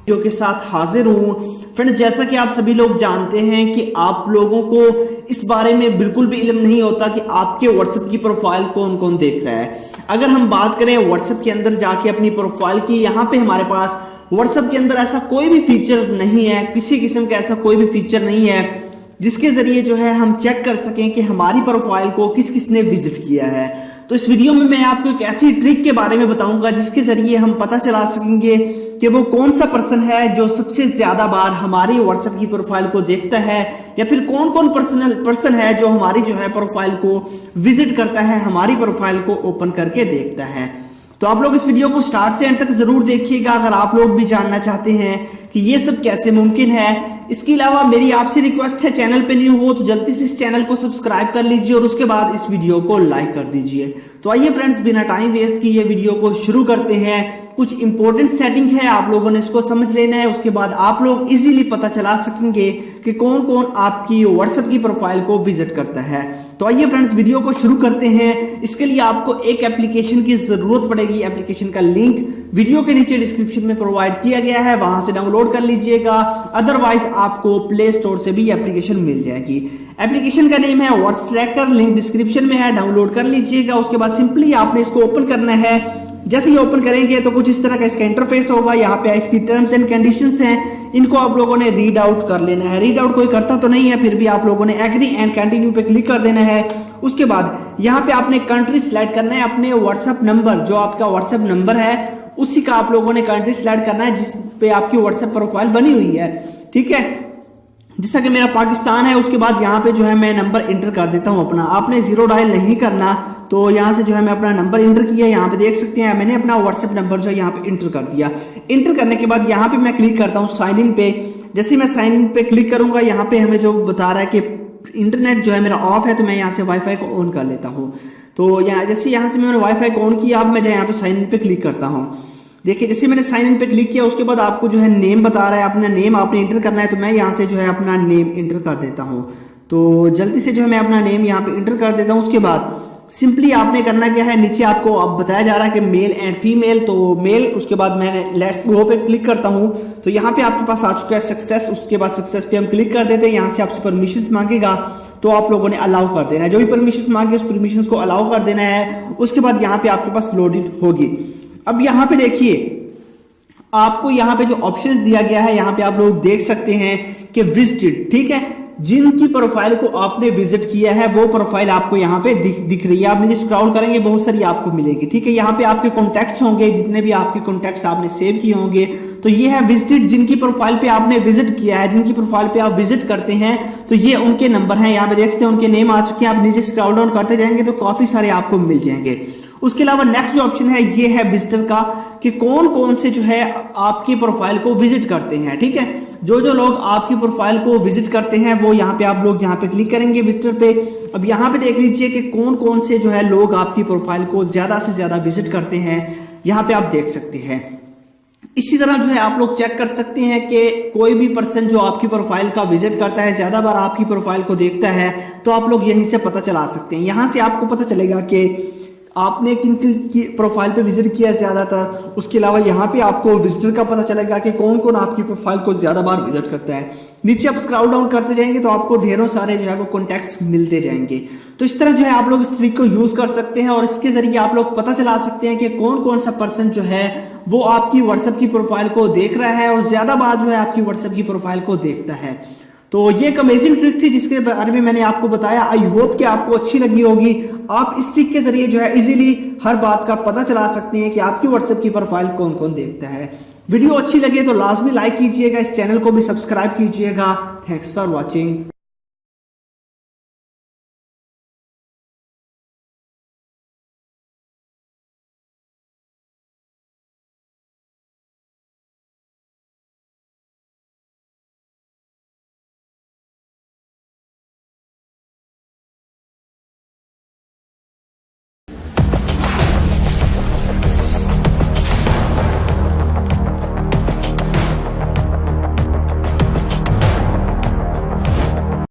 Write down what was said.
Video के साथ हाजिर हूँ। फ्रेंड्स, जैसा कि आप सभी लोग जानते हैं कि आप लोगों को इस बारे में बिल्कुल भी इल्म नहीं होता कि आपके व्हाट्सएप की प्रोफाइल कौन कौन देख रहा है। अगर हम बात करें व्हाट्सएप के अंदर जाके अपनी प्रोफाइल की, यहाँ पे हमारे पास व्हाट्सएप के अंदर ऐसा कोई भी फीचर नहीं है, किसी किस्म का ऐसा कोई भी फीचर नहीं है जिसके जरिए जो है हम चेक कर सकें कि हमारी प्रोफाइल को किस किसने विजिट किया है। तो इस वीडियो में मैं आपको एक ऐसी ट्रिक के बारे में बताऊंगा जिसके जरिए हम पता चला सकेंगे कि वो कौन सा पर्सन है जो सबसे ज्यादा बार हमारी व्हाट्सएप की प्रोफाइल को देखता है, या फिर कौन कौन पर्सन है जो हमारी जो है प्रोफाइल को विजिट करता है, हमारी प्रोफाइल को ओपन करके देखता है। तो आप लोग इस वीडियो को स्टार्ट से एंड तक जरूर देखिएगा अगर आप लोग भी जानना चाहते हैं कि ये सब कैसे मुमकिन है। इसके अलावा मेरी आपसे रिक्वेस्ट है, चैनल पे न्यू हो तो जल्दी से इस चैनल को सब्सक्राइब कर लीजिए और उसके बाद इस वीडियो को लाइक कर दीजिए। तो आइए फ्रेंड्स, बिना टाइम वेस्ट किए वीडियो को शुरू करते हैं। कुछ इंपॉर्टेंट सेटिंग है, आप लोगों ने इसको समझ लेना है, उसके बाद आप लोग इजीली पता चला सकेंगे कि कौन कौन आपकी व्हाट्सएप की प्रोफाइल को विजिट करता है। तो आइए फ्रेंड्स, वीडियो को शुरू करते हैं। इसके लिए आपको एक एप्लीकेशन की जरूरत पड़ेगी। एप्लीकेशन का लिंक वीडियो के नीचे डिस्क्रिप्शन में प्रोवाइड किया गया है, वहां से डाउनलोड कर लीजिएगा। अदरवाइज आपको प्ले स्टोर से भी एप्लीकेशन मिल जाएगी। एप्लीकेशन का नेम है व्हाट्स ट्रैकर, लिंक डिस्क्रिप्शन में है, डाउनलोड कर लीजिएगा। उसके बाद सिंपली आपने इसको ओपन करना है। जैसे ही ओपन करेंगे तो कुछ इस तरह का इसका इंटरफेस होगा। यहाँ पे इसकी टर्म्स एंड कंडीशंस हैं, इनको आप लोगों ने रीड आउट कर लेना है। रीड आउट कोई करता तो नहीं है, फिर भी आप लोगों ने एग्री एंड कंटिन्यू पे क्लिक कर देना है। उसके बाद यहाँ पे आपने कंट्री सिलेक्ट करना है। अपने व्हाट्सएप नंबर, जो आपका व्हाट्सएप नंबर है उसी का आप लोगों ने कंट्री सिलेक्ट करना है जिस पे आपकी व्हाट्सएप प्रोफाइल बनी हुई है। ठीक है, जैसा कि मेरा पाकिस्तान है। उसके बाद यहाँ पे जो है मैं नंबर इंटर कर देता हूँ अपना। आपने जीरो डायल नहीं करना, तो यहाँ से जो है मैं अपना नंबर इंटर किया। यहाँ पे देख सकते हैं मैंने अपना व्हाट्सएप नंबर जो है यहाँ पे इंटर कर दिया। इंटर करने के बाद यहाँ पे मैं क्लिक करता हूँ साइन इन पे। जैसे ही मैं साइन इन पे क्लिक करूंगा, यहाँ पे हमें जो बता रहा है कि इंटरनेट जो है मेरा ऑफ है, तो मैं यहाँ से वाईफाई को ऑन कर लेता हूँ। तो जैसे यहाँ से मैंने वाईफाई को ऑन किया, अब मैं यहाँ पे साइन इन पे क्लिक करता हूँ। देखिए, जैसे मैंने साइन इन पे क्लिक किया, उसके बाद आपको जो है नेम बता रहा है, अपना नेम आपने इंटर करना है। तो मैं यहाँ से जो है अपना नेम इंटर कर देता हूँ। तो जल्दी से जो है मैं अपना नेम यहाँ पे इंटर कर देता हूँ। उसके बाद सिंपली आपने करना क्या है, नीचे आपको अब बताया जा रहा है कि मेल एंड फीमेल, तो मेल। उसके बाद मैंने लेट्स गो पे क्लिक करता हूँ, तो यहाँ पे आपके पास आ चुका है सक्सेस। उसके बाद सक्सेस पे हम क्लिक कर देते हैं। यहाँ से आपसे परमिशन मांगेगा, तो आप लोगों ने अलाउ कर देना है। जो भी परमिशन मांगे उस परमिशन को अलाउ कर देना है। उसके बाद यहाँ पे आपके पास लोडेड होगी। अब यहाँ पे देखिए, आपको यहाँ पे जो ऑप्शंस दिया गया है, यहाँ पे आप लोग देख सकते हैं कि विजिटेड। ठीक है, जिनकी प्रोफाइल को आपने विजिट किया है वो प्रोफाइल आपको यहाँ पे दिख रही है। आप नीचे स्क्रॉल करेंगे, बहुत सारी आपको मिलेगी। ठीक है, यहाँ पे आपके कॉन्टैक्ट्स होंगे, जितने भी आपके कॉन्टैक्ट्स आपने सेव किए होंगे। तो ये है विजिटेड, जिनकी प्रोफाइल पे आपने विजिट किया है, जिनकी प्रोफाइल पे आप विजिट करते हैं, तो ये उनके नंबर हैं। यहाँ पे देख सकते हैं उनके नेम आ चुके हैं। आप नीचे स्क्रॉल डाउन करते जाएंगे तो काफी सारे आपको मिल जाएंगे। उसके अलावा नेक्स्ट जो ऑप्शन है ये है विजिटर का, कि कौन कौन से जो है आपकी प्रोफाइल को विजिट करते हैं। ठीक है, जो जो लोग आपकी प्रोफाइल को विजिट करते हैं वो यहाँ पे आप लोग यहाँ पे क्लिक करेंगे विजिटर पे। अब यहाँ पे देख लीजिए कि कौन कौन से जो है लोग आपकी प्रोफाइल को ज्यादा से ज्यादा विजिट करते हैं, यहाँ पे आप देख सकते हैं। इसी तरह जो है आप लोग चेक कर सकते हैं कि कोई भी पर्सन जो आपकी प्रोफाइल का विजिट करता है, ज्यादा बार आपकी प्रोफाइल को देखता है, तो आप लोग यहीं से पता चला सकते हैं। यहाँ से आपको पता चलेगा कि आपने किन की प्रोफाइल पे विजिट किया ज्यादातर। उसके अलावा यहाँ पे आपको विजिटर का पता चलेगा कि कौन कौन आपकी प्रोफाइल को ज्यादा बार विजिट करता है। नीचे आप स्क्रॉल डाउन करते जाएंगे तो आपको ढेरों सारे जो है वो कॉन्टैक्ट्स मिलते जाएंगे। तो इस तरह जो है आप लोग इस ट्रिक को यूज कर सकते हैं और इसके जरिए आप लोग पता चला सकते हैं कि कौन कौन सा पर्सन जो है वो आपकी व्हाट्सएप की प्रोफाइल को देख रहा है और ज्यादा बार जो है आपकी व्हाट्सएप की प्रोफाइल को देखता है। तो ये एक अमेजिंग ट्रिक थी जिसके बारे में मैंने आपको बताया। आई होप कि आपको अच्छी लगी होगी। आप इस ट्रिक के जरिए जो है इजीली हर बात का पता चला सकते हैं कि आपकी व्हाट्सएप की प्रोफाइल कौन कौन देखता है। वीडियो अच्छी लगे तो लाजमी लाइक कीजिएगा, इस चैनल को भी सब्सक्राइब कीजिएगा। Thanks for watching.